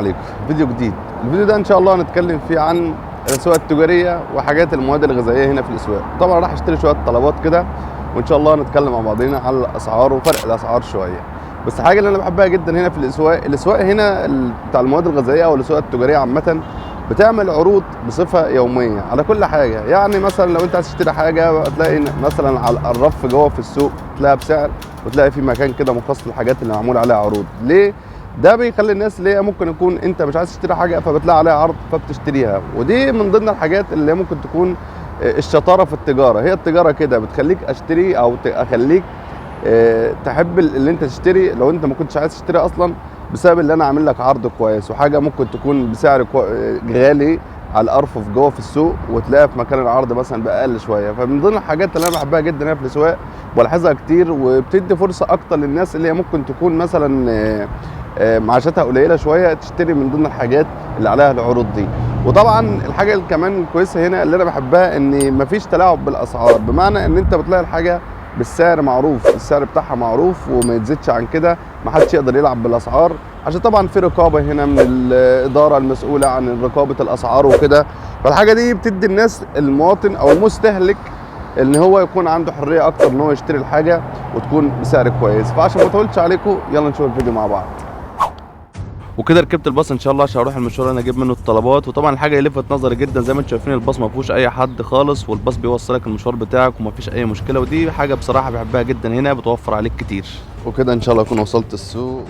عليكم فيديو جديد. الفيديو ده ان شاء الله هنتكلم فيه عن الاسواق التجاريه وحاجات المواد الغذائيه هنا في الاسواق. طبعا راح اشتري شويه طلبات كده وان شاء الله هنتكلم مع بعضينا على الاسعار وفرق الاسعار شويه. بس الحاجه اللي انا بحبها جدا هنا في الاسواق هنا بتاع المواد الغذائيه او الاسواق التجاريه عامه بتعمل عروض بصفه يوميه على كل حاجه. يعني مثلا لو انت عايز تشتري حاجه تلاقي مثلا على الرف جوه في السوق تلاقيها بسعر، وتلاقي في مكان كده مخصص للحاجات اللي معمول عليها عروض. ليه؟ ده بيخلي الناس اللي هي ممكن يكون انت مش عايز تشتري حاجه فبتلاقي عليها عرض فبتشتريها. ودي من ضمن الحاجات اللي ممكن تكون الشطاره في التجاره. هي التجاره كده بتخليك اشتري او اخليك تحب اللي انت تشتري لو انت ما كنتش عايز تشتري اصلا، بسبب اللي انا عامل لك عرض كويس وحاجه ممكن تكون بسعر غالي على الارفف جوه في السوق وتلاقيها في مكان العرض مثلا باقل شويه. فمن ضمن الحاجات اللي انا بحبها جدا هنا في الاسواق بلاحظها كتير، وبتدي فرصه اكتر للناس اللي هي ممكن تكون مثلا معاشاتها قليله شويه تشتري من ضمن الحاجات اللي عليها العروض دي. وطبعا الحاجه اللي كمان الكويسه هنا اللي انا بحبها ان مفيش تلاعب بالاسعار، بمعنى ان انت بتلاقي الحاجه بالسعر معروف، السعر بتاعها معروف وما يتزيدش عن كده، ما حدش يقدر يلعب بالاسعار عشان طبعا في رقابه هنا من الاداره المسؤوله عن رقابه الاسعار وكده. فالحاجه دي بتدي الناس المواطن او المستهلك ان هو يكون عنده حريه اكتر ان هو يشتري الحاجه وتكون بسعر كويس. فعشان ما اطولش عليكم يلا نشوف الفيديو مع بعض. وكده ركبت الباص ان شاء الله عشان اروح المشوار اللي انا اجيب منه الطلبات. وطبعا الحاجه اللي لفت نظري جدا زي ما انتم شايفين الباص ما فيهوش اي حد خالص، والباص بيوصلك المشوار بتاعك وما فيش اي مشكله، ودي حاجه بصراحه بحبها جدا هنا بتوفر عليك كتير. وكده ان شاء الله اكون وصلت السوق.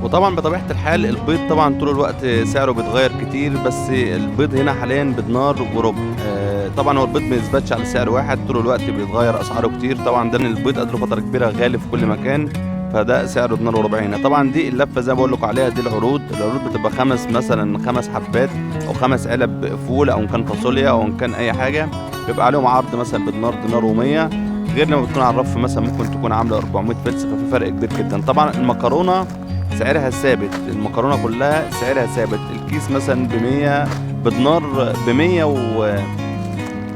وطبعا بطبيعه الحال البيض طبعا طول الوقت سعره بيتغير كتير، بس البيض هنا حاليا بدينار وربع. طبعا هو البيض ما يثبتش على سعر واحد، طول الوقت بيتغير اسعاره كتير. طبعا ده البيض قدره فتره كبيره غالي في كل مكان، فده سعره دينار وربع هنا. طبعا دي اللفه زي ما بقول لكم عليها، دي العروض بتبقى مثلا خمس حبات او 5 علب فول او ان كان فاصوليا او ان كان اي حاجه، بيبقى عليهم عرض مثلا بدينار، دينار و100، غير لما بتكون على الرف مثلا ممكن تكون عامله 400 فلس، ففي فرق كبير جدا. طبعا المكرونه سعرها ثابت، المكرونه كلها سعرها ثابت، الكيس مثلا ب100 بدينار ب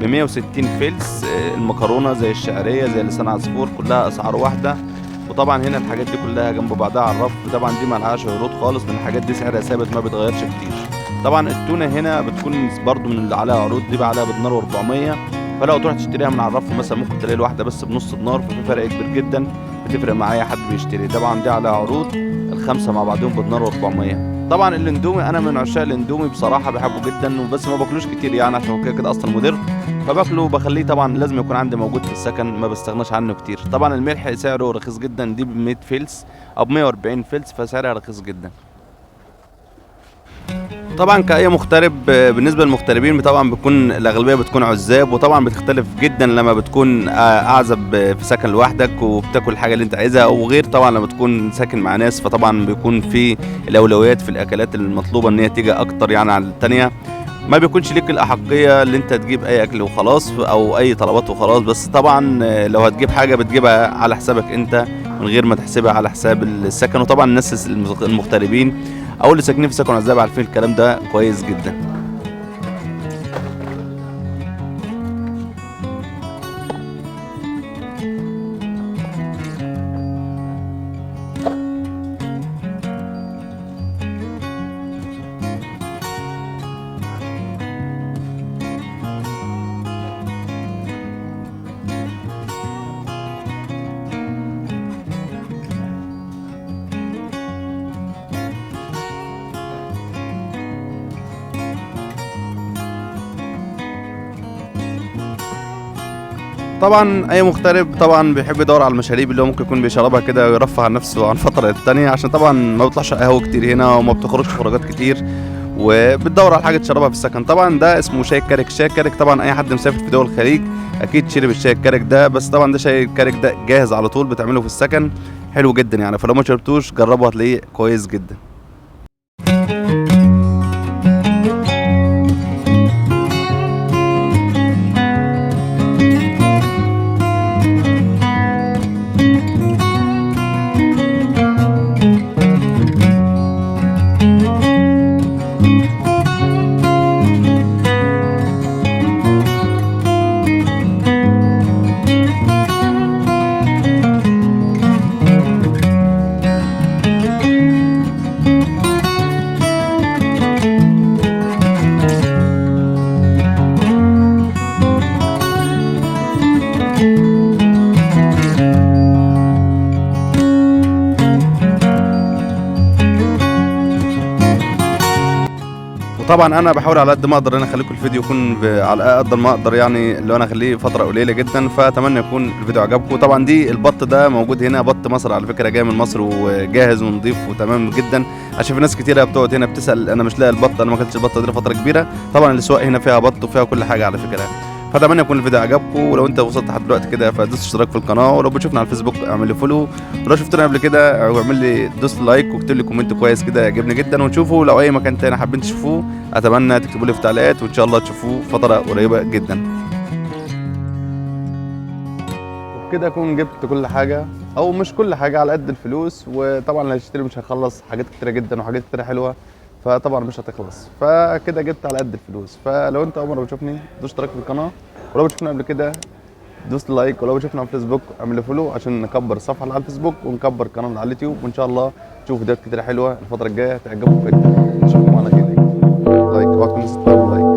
160 فلس. المكرونه زي الشعريه زي لسان عصفور كلها اسعار واحده. وطبعا هنا الحاجات دي كلها جنب بعضها على الرف، طبعا دي مالهاش عروض خالص لان الحاجات دي سعرها ثابت ما بيتغيرش كتير. طبعا التونه هنا بتكون برضو من اللي عليها عروض، دي بقى عليها بدينار و400، فلو تروح تشتريها من على الرف مثلا ممكن تلاقي الواحده بس بنص دينار، ففي فرق كبير جدا بتفرق مع اي حد بيشتري. طبعا دي عليها عروض، الخمسه مع بعضهم بدينار و400. طبعا الاندومي انا من عشاق الاندومي بصراحه، بحبه جدا وبس ما باكلوش كتير يعني عشان كده كده اصلا مضر، فباكله وبخليه طبعا لازم يكون عندي موجود في السكن، ما بستغناش عنه كتير. طبعا الملح سعره رخيص جدا، دي ب 100 فلس او ب 140 فلس، فسعرها رخيص جدا. طبعا كأي مغترب بالنسبة للمغتربين طبعا بتكون الأغلبية بتكون عزاب، وطبعا بتختلف جدا لما بتكون أعزب في سكن لوحدك وبتاكل الحاجة اللي أنت عايزها، وغير طبعا لما تكون ساكن مع ناس، فطبعا بيكون في الأولويات في الأكلات المطلوبة إن هي تيجي أكتر يعني على التانية، ما بيكونش ليك الأحقية اللي أنت تجيب أي أكل وخلاص أو أي طلبات وخلاص. بس طبعا لو هتجيب حاجة بتجيبها على حسابك أنت من غير ما تحسبها على حساب السكن. وطبعا الناس المغتربين او اللي ساكنين في سكن عزاب عارفين الكلام ده كويس جدا. طبعا اي مغترب طبعا بيحب يدور على المشاريب اللي هو ممكن يكون بيشربها كده ويرفه عن نفسه عن فتره التانية، عشان طبعا ما بيطلعش قهوه كتير هنا وما بتخرجش خروجات كتير، وبتدور على حاجه تشربها في السكن. طبعا ده اسمه شاي الكرك. الشاي الكرك طبعا اي حد مسافر في دول الخليج اكيد شرب الشاي الكرك ده، بس طبعا ده شاي الكرك ده جاهز على طول بتعمله في السكن، حلو جدا يعني، فلو ما شربتوش جربه هتلاقيه كويس جدا. وطبعا انا بحاول على قد ما اقدر ان انا اخليكم الفيديو يكون على قد ما اقدر، يعني اللي انا اخليه فتره قليله جدا. فاتمنى يكون الفيديو عجبكم. طبعا دي البط ده موجود هنا، بط مصر على فكره، جاي من مصر وجاهز ونضيف وتمام جدا. عشان في ناس كتيره بتقعد هنا بتسال انا مش لاقي البط، انا ما اكلتش البطه دي لفتره كبيره. طبعا الاسواق هنا فيها بط وفيها كل حاجه على فكره. فاتمنى يكون الفيديو عجبكم، ولو انت وصلت لحد دلوقتي كده فدوس اشتراك في القناه، ولو بتشوفنا على الفيسبوك اعمل لي فولو، ولو شفتنا قبل كده اعمل لي دوس لايك واكتب لي كومنت كويس كده يعجبني جدا. ونشوفوا لو اي مكان تاني حابين تشوفوه اتمنى تكتبوا لي في التعليقات، وان شاء الله تشوفوه فتره قريبه جدا. وبكده اكون جبت كل حاجه، او مش كل حاجه، على قد الفلوس. وطبعا اللي هيشتري مش هيخلص، حاجات كتيره جدا وحاجات كتيره حلوه، فطبعا مش هتخلص. فكده جبت على قد الفلوس. فلو انت اول مره بتشوفني دوس اشتراك في القناه، ولو بتشوفنا قبل كده دوس لايك، ولو بتشوفنا على الفيسبوك اعمل لي فولو عشان نكبر الصفحه اللي على الفيسبوك ونكبر قناتنا على اليوتيوب. وان شاء الله تشوفوا فيديوهات كتيره حلوه الفتره الجايه تعجبكم جدا. نشوفكم على خير. لايك، اوعى تنسوا لايك.